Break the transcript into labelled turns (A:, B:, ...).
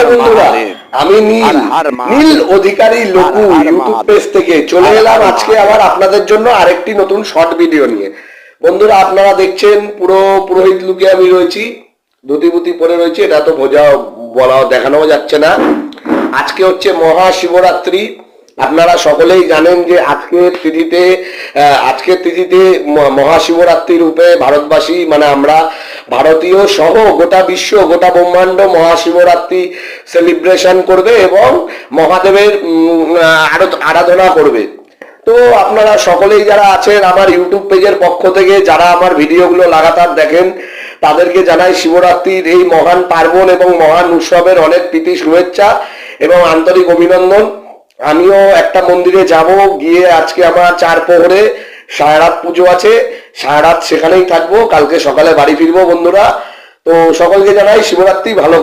A: বন্ধুরা, আমি নীল অধিকারী লঘু ইউটিউব পেজ থেকে চলে এলাম আজকে আবার আপনাদের জন্য আরেকটি নতুন শর্ট ভিডিও নিয়ে। বন্ধুরা, আপনারা দেখছেন পুরো পুরোহিত লুকে আমি রয়েছি, ধুতি বুতি পরে রয়েছি, এটা তো বলা দেখানো যাচ্ছে না। আজকে হচ্ছে মহাশিবরাত্রি। আপনারা সকলেই জানেন যে আজকের তিথিতে মহাশিবরাত্রি রূপে ভারতবাসী মানে আমরা ভারতীয় সহ গোটা বিশ্ব গোটা ব্রহ্মাণ্ড মহাশিবরাত্রি সেলিব্রেশন করবে এবং মহাদেবের আরাধনা করবে। তো আপনারা সকলেই যারা আছেন আমার ইউটিউব পেজের পক্ষ থেকে যারা আমার ভিডিওগুলো লাগাতার দেখেন তাদেরকে জানাই শিবরাত্রির এই মহান পার্বণ এবং মহান উৎসবের অনেক প্রীতি শুভেচ্ছা এবং আন্তরিক অভিনন্দন। আমিও একটা মন্দিরে যাব, গিয়ে আজকে আমার 4 প্রহরে সারারাত পুজো আছে, সারারাত সেখানেই থাকবো, কালকে সকালে বাড়ি ফিরবো। বন্ধুরা, তো সকলকে জানাই শিবরাত্রি ভালো